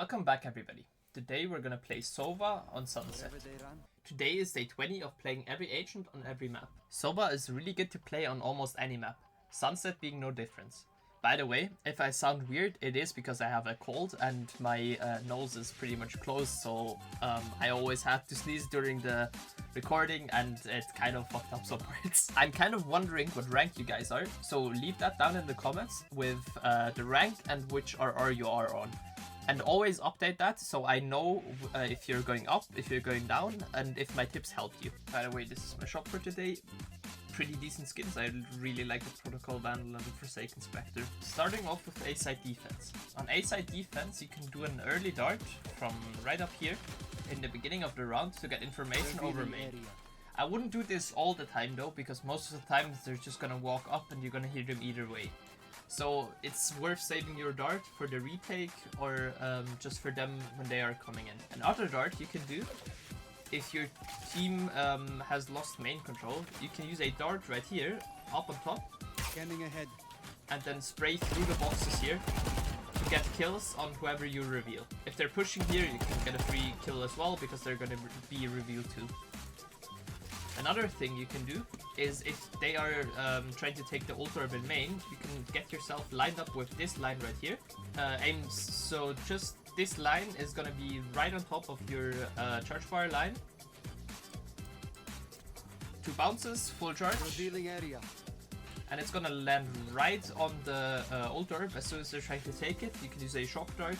Welcome back everybody. Today we're gonna play Sova on Sunset. Today is day 20 of playing every agent on every map. Sova is really good to play on almost any map, Sunset being no difference. By the way, if I sound weird, it is because I have a cold and my nose is pretty much closed, so I always have to sneeze during the recording and it kind of fucked up some parts. I'm kind of wondering what rank you guys are, so leave that down in the comments with the rank and which RR you are on. And always update that so I know if you're going up, if you're going down, and if my tips helped you. By the way, this is my shop for today. Pretty decent skins. I really like the Protocol Vandal and the Forsaken Spectre. Starting off with A-side defense. On A-side defense, you can do an early dart from right up here in the beginning of the round to get information over main. I wouldn't do this all the time though, because most of the time they're just gonna walk up and you're gonna hear them either way. So it's worth saving your dart for the retake or just for them when they are coming in. Another dart you can do, if your team has lost main control, you can use a dart right here, up on top, scanning ahead, and then spray through the boxes here to get kills on whoever you reveal. If they're pushing here, you can get a free kill as well because they're gonna be revealed too. Another thing you can do is if they are trying to take the ult orb in main, you can get yourself lined up with this line right here. So just this line is gonna be right on top of your charge fire line. 2 bounces, full charge. revealing area, And it's gonna land right on the ult orb. As soon as they're trying to take it, you can use a shock dart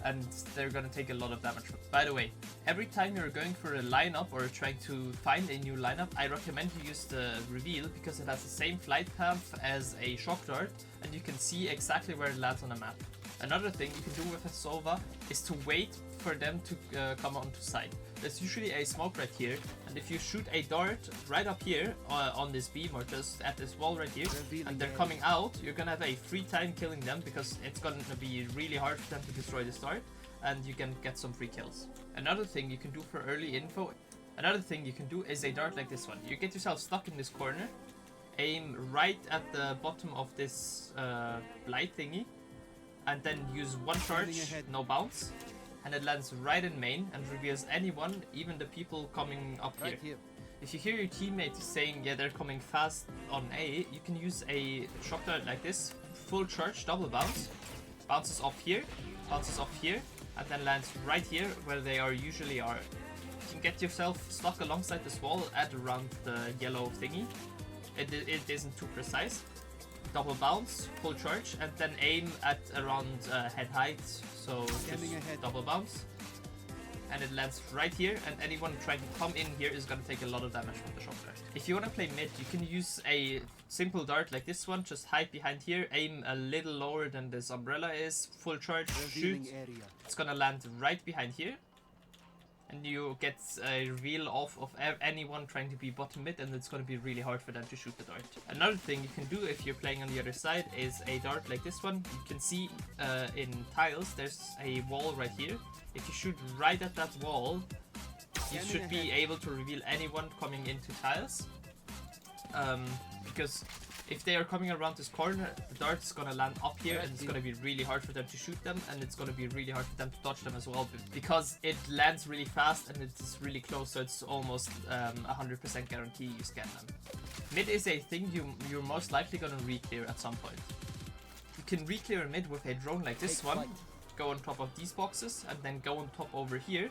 and they're gonna take a lot of damage. By the way, every time you're going for a lineup or trying to find a new lineup, I recommend you use the reveal because it has the same flight path as a shock dart and you can see exactly where it lands on the map. Another thing you can do with a Sova is to wait for them to come onto site. There's usually a smoke right here, and if you shoot a dart right up here on this beam or just at this wall right here, and they're coming out, you're gonna have a free time killing them because it's gonna be really hard for them to destroy this dart, and you can get some free kills. Another thing you can do for early info, is a dart like this one. You get yourself stuck in this corner, aim right at the bottom of this light thingy, and then use 1 charge, no bounce, and it lands right in main and reveals anyone, even the people coming up here. If you hear your teammate saying, yeah, they're coming fast on A, you can use a shock dart like this, full charge, double bounce, bounces off here, and then lands right here where they usually are. You can get yourself stuck alongside this wall at around the yellow thingy. It isn't too precise. Double bounce, full charge, and then aim at around head height, so just double bounce. And it lands right here, and anyone trying to come in here is going to take a lot of damage from the shock dart. If you want to play mid, you can use a simple dart like this one, just hide behind here, aim a little lower than this umbrella is, full charge, shoot. It's going to land right behind here. And you get a reveal off of anyone trying to be bottom mid, and it's going to be really hard for them to shoot the dart. Another thing you can do if you're playing on the other side is a dart like this one. You can see in tiles there's a wall right here. If you shoot right at that wall, you should be able to reveal anyone coming into tiles. Because if they are coming around this corner, the dart is going to land up here and it's going to be really hard for them to shoot them, and it's going to be really hard for them to dodge them as well because it lands really fast and it's really close, so it's almost 100% guarantee you scan them. Mid is a thing you're most likely going to re-clear at some point. You can re-clear mid with a drone like this one, go on top of these boxes and then go on top over here.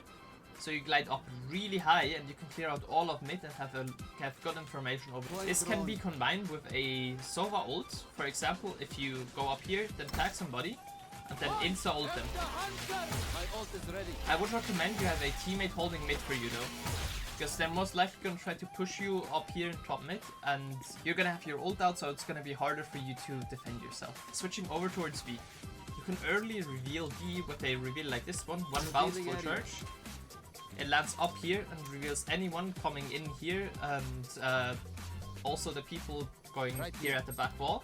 So you glide up really high and you can clear out all of mid and have good information over it. This can be combined with a Sova ult. For example, if you go up here, then tag somebody, and then insta ult them. I would recommend you have a teammate holding mid for you though, because they're most likely going to try to push you up here in top mid, and you're going to have your ult out, so it's going to be harder for you to defend yourself. Switching over towards B. You can early reveal B with a reveal like this one, 1 bounce, full charge. It lands up here and reveals anyone coming in here, and also the people going here at the back wall.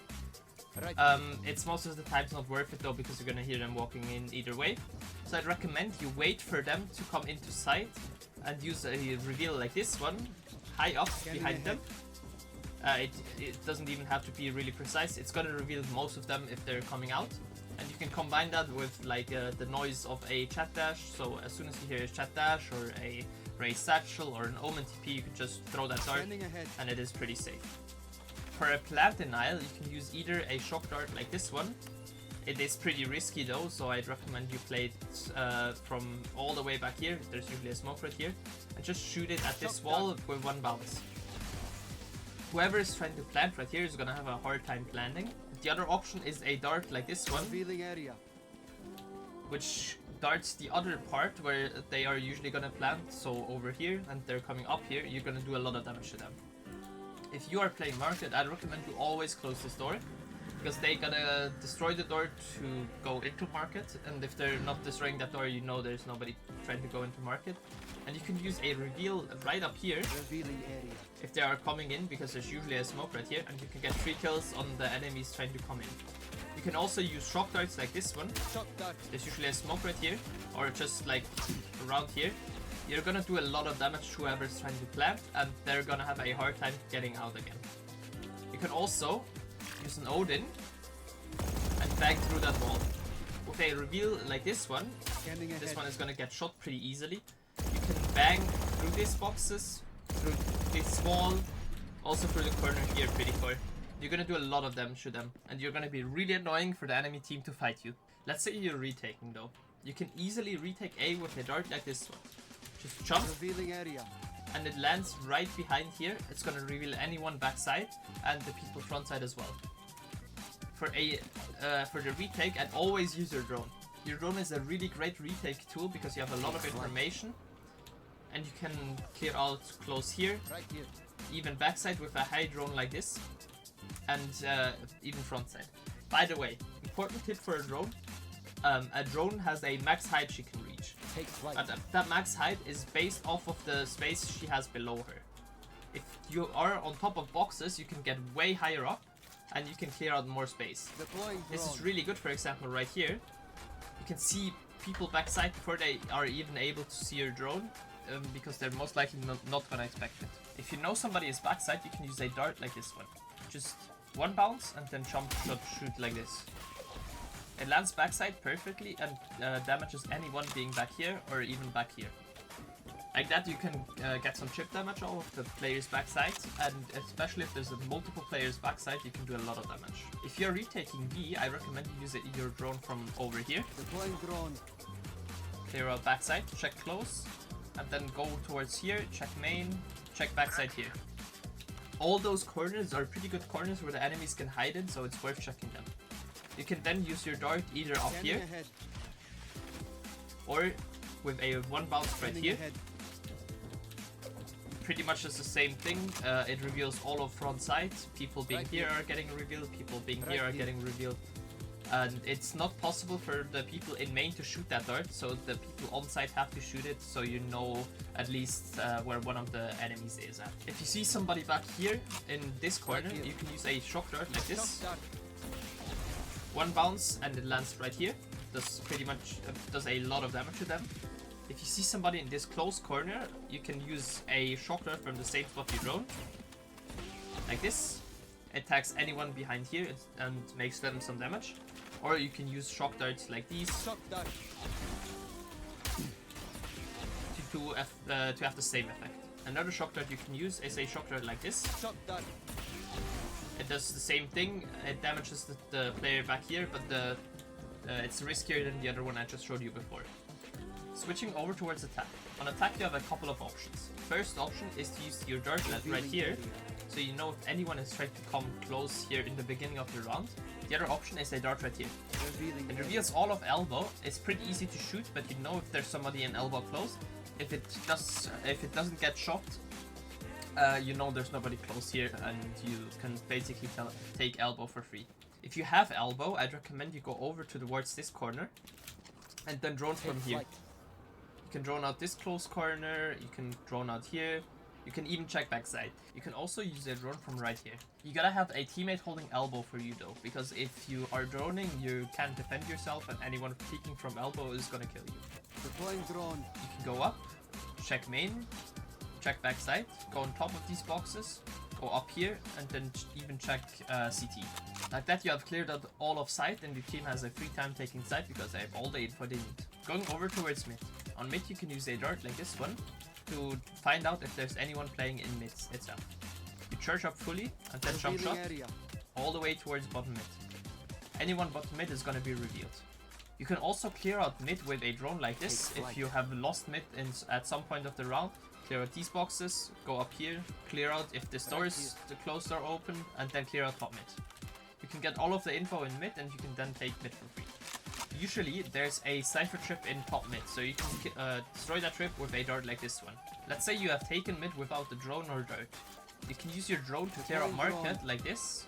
It's most of the times not worth it though, because you're gonna hear them walking in either way. So I'd recommend you wait for them to come into sight and use a reveal like this one, high up behind them. It doesn't even have to be really precise. It's gonna reveal most of them if they're coming out. And you can combine that with like the noise of a chat dash, so as soon as you hear a chat dash or a raised satchel or an omen TP, you can just throw that dart and it is pretty safe. For a plant denial, you can use either a shock dart like this one. It is pretty risky though, so I'd recommend you play it from all the way back here, there's usually a smoke right here, and just shoot it at this wall with one bounce. Whoever is trying to plant right here is gonna have a hard time planting. The other option is a dart like this one, which darts the other part where they are usually gonna plant, so over here, and they're coming up here, you're gonna do a lot of damage to them. If you are playing market, I'd recommend you always close this door, because they're gonna destroy the door to go into market, and if they're not destroying that door, you know there's nobody trying to go into market. And you can use a reveal right up here if they are coming in, because there's usually a smoke right here, and you can get 3 kills on the enemies trying to come in. You can also use shock darts like this one. There's usually a smoke right here, or just like around here. You're gonna do a lot of damage to whoever's trying to plant, and they're gonna have a hard time getting out again. You can also use an Odin and bang through that wall. With a reveal like this one is gonna get shot pretty easily. You can bang through these boxes, through this wall, also through the corner here pretty far. You're gonna do a lot of damage to them, and you're gonna be really annoying for the enemy team to fight you. Let's say you're retaking though. You can easily retake A with a dart like this one. Just jump, and it lands right behind here. It's gonna reveal anyone backside and the people front side as well. For the retake, and always use your drone. Your drone is a really great retake tool because you have a lot of information, and you can clear out close here, even backside with a high drone like this, and even front side. By the way, important tip for a drone has a max height she can reach. But that max height is based off of the space she has below her. If you are on top of boxes, you can get way higher up, and you can clear out more space. This is really good, for example, right here. You can see people backside before they are even able to see your drone, because they're most likely not gonna expect it. If you know somebody is backside, you can use a dart like this one. Just one bounce and then jump, shot, shoot like this. It lands backside perfectly and damages anyone being back here or even back here. Like that you can get some chip damage off the player's backside, and especially if there's multiple players backside, you can do a lot of damage. If you're retaking B, I recommend you use your drone from over here. Clear out backside, check close, and then go towards here, check main, check backside here. All those corners are pretty good corners where the enemies can hide in, so it's worth checking them. You can then use your dart either up here, or with a one bounce right here. Pretty much just the same thing. It reveals all of front side. People being here are getting revealed, people being here are getting revealed. And it's not possible for the people in main to shoot that dart, so the people on site have to shoot it, so you know at least where one of the enemies is at. If you see somebody back here in this corner, you can use a shock dart like this. One bounce and it lands right here. Does pretty much does a lot of damage to them. If you see somebody in this close corner, you can use a shock dart from the same spot you drone. Like this. Attacks anyone behind here and makes them some damage. Or you can use shock darts like these to have the same effect. Another shock dart you can use is a shock dart like this. It does the same thing. It damages the player back here, but it's riskier than the other one I just showed you before. Switching over towards attack. On attack you have a couple of options. First option is to use your dart right here, so you know if anyone is trying to come close here in the beginning of your round. The other option is a dart right here. It reveals all of elbow. It's pretty easy to shoot, but you know if there's somebody in elbow close. If it doesn't get shot, you know there's nobody close here, and you can basically take elbow for free. If you have elbow, I'd recommend you go over towards this corner and then drone from here. You can drone out this close corner, you can drone out here, you can even check backside. You can also use a drone from right here. You gotta have a teammate holding elbow for you though, because if you are droning, you can't defend yourself and anyone peeking from elbow is gonna kill you. Deploying drone. You can go up, check main, check backside, go on top of these boxes, go up here, and then even check CT. Like that, you have cleared out all of site, and your team has a free time taking site because they have all the info they need. Going over towards mid. On mid, you can use a dart like this one to find out if there's anyone playing in mid itself. You charge up fully, and then jump shot all the way towards bottom mid. Anyone bottom mid is gonna be revealed. You can also clear out mid with a drone like this if you have lost mid at some point of the round. Clear out these boxes, go up here, clear out if the stores, the closed are open, and then clear out top mid. You can get all of the info in mid, and you can then take mid for free. Usually there's a cypher trip in top mid, so you can destroy that trip with a dart like this one. Let's say you have taken mid without the drone or dart. You can use your drone to clear out market like this.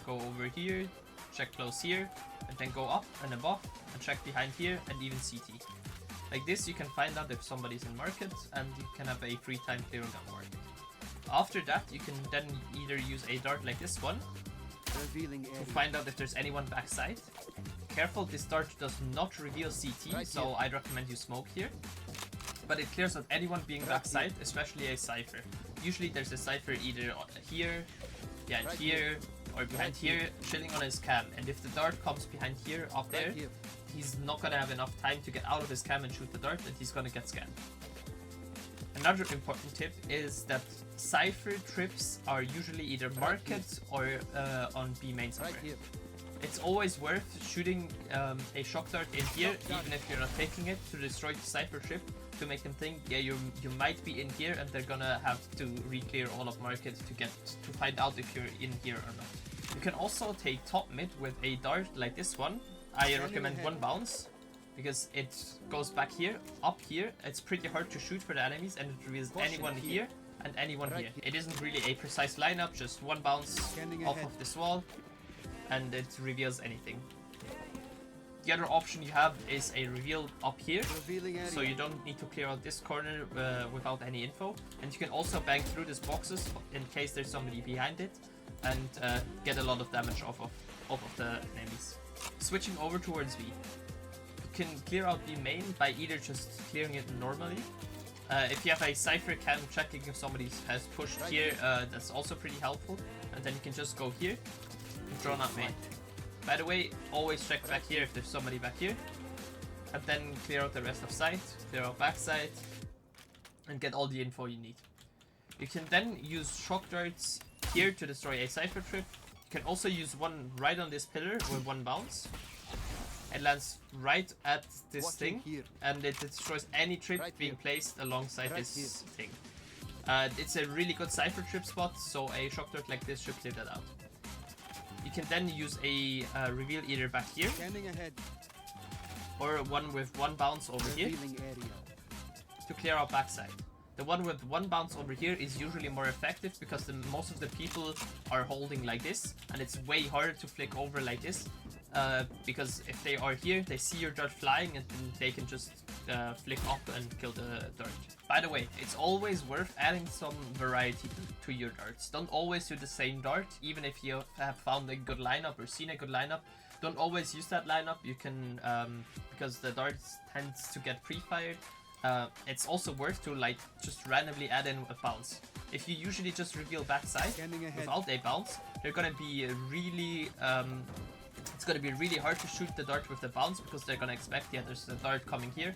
Go over here, check close here, and then go up and above, and check behind here, and even CT. Like this, you can find out if somebody's in market, and you can have a free time clearing out market. After that, you can then either use a dart like this one to find out if there's anyone backside. Careful, this dart does not reveal CT, so I'd recommend you smoke here. But it clears out anyone being backside, especially a cypher. Usually there's a cypher either here, behind here, or behind here, chilling on his cam. And if the dart comes behind here, up there, he's not gonna have enough time to get out of his cam and shoot the dart, and he's gonna get scanned. Another important tip is that cypher trips are usually either market or on B main somewhere. It's always worth shooting a shock dart in here, even if you're not taking it, to destroy the cypher trip, to make them think, yeah, you might be in here, and they're gonna have to re-clear all of market to find out if you're in here or not. You can also take top mid with a dart like this one. I recommend one bounce, because it goes back here, up here. It's pretty hard to shoot for the enemies, and it reveals anyone here and anyone here. It isn't really a precise lineup, just one bounce off of this wall, and it reveals anything. The other option you have is a reveal up here, so you don't need to clear out this corner without any info. And you can also bang through these boxes in case there's somebody behind it, and get a lot of damage off of the enemies. Switching over towards B. You can clear out B main by either just clearing it normally. If you have a cypher cam checking if somebody has pushed here, that's also pretty helpful. And then you can just go here and drone out main. By the way, always check back here if there's somebody back here. And then clear out the rest of site, clear out backside, and get all the info you need. You can then use shock darts here to destroy a cypher trip. You can also use one right on this pillar with one bounce. It lands right at this thing, and it destroys any trip being placed alongside this thing. It's a really good cypher trip spot, so a shock dart like this should clear that out. You can then use a reveal either back here, or one with one bounce over here to clear out backside. The one with one bounce over here is usually more effective because most of the people are holding like this, and it's way harder to flick over like this. Because if they are here, they see your dart flying, and then they can just flick up and kill the dart. By the way, it's always worth adding some variety to your darts. Don't always do the same dart, even if you have found a good lineup or seen a good lineup. Don't always use that lineup. You can, because the darts tends to get pre-fired. It's also worth to like just randomly add in a bounce. If you usually just reveal backside without a bounce, they're gonna be really it's gonna be really hard to shoot the dart with the bounce, because they're gonna expect, yeah, there's a dart coming here,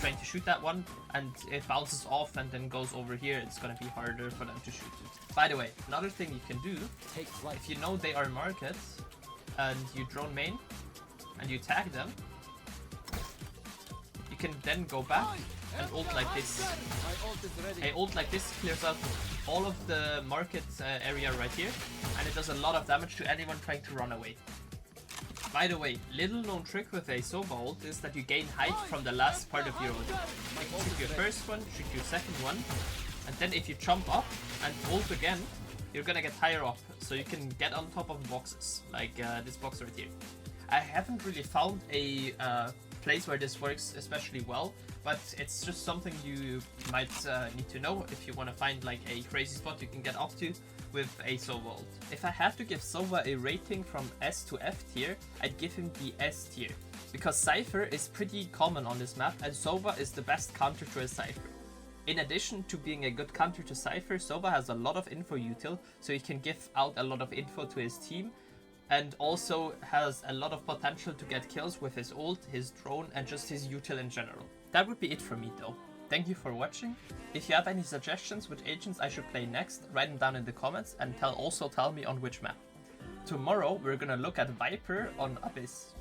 trying to shoot that one, and it bounces off and then goes over here. It's gonna be harder for them to shoot it. By the way, another thing you can do, if you know they are market and you drone main and you tag them, you can then go back and ult like this. A ult like this clears out all of the market area right here, and it does a lot of damage to anyone trying to run away. By the way, little known trick with a Sova ult is that you gain height from the last part of your ult. You can shoot your first one, shoot your second one, and then if you jump up and ult again, you're gonna get higher up, so you can get on top of boxes, like this box right here. I haven't really found a place where this works especially well, but it's just something you might need to know if you want to find like a crazy spot you can get up to with a Sova ult. If I have to give Sova a rating from S to F tier, I'd give him the S tier, because Cypher is pretty common on this map, and Sova is the best counter to a Cypher. In addition to being a good counter to Cypher, Sova has a lot of info util, so he can give out a lot of info to his team, and also has a lot of potential to get kills with his ult, his drone, and just his util in general. That would be it for me though. Thank you for watching. If you have any suggestions which agents I should play next, write them down in the comments and also tell me on which map. Tomorrow we're gonna look at Viper on Abyss.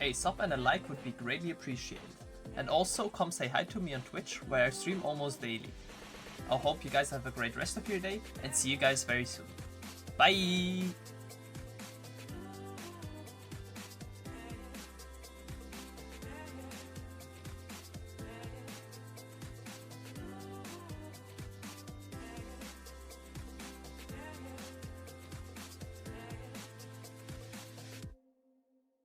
A sub and a like would be greatly appreciated. And also come say hi to me on Twitch, where I stream almost daily. I hope you guys have a great rest of your day and see you guys very soon. Bye!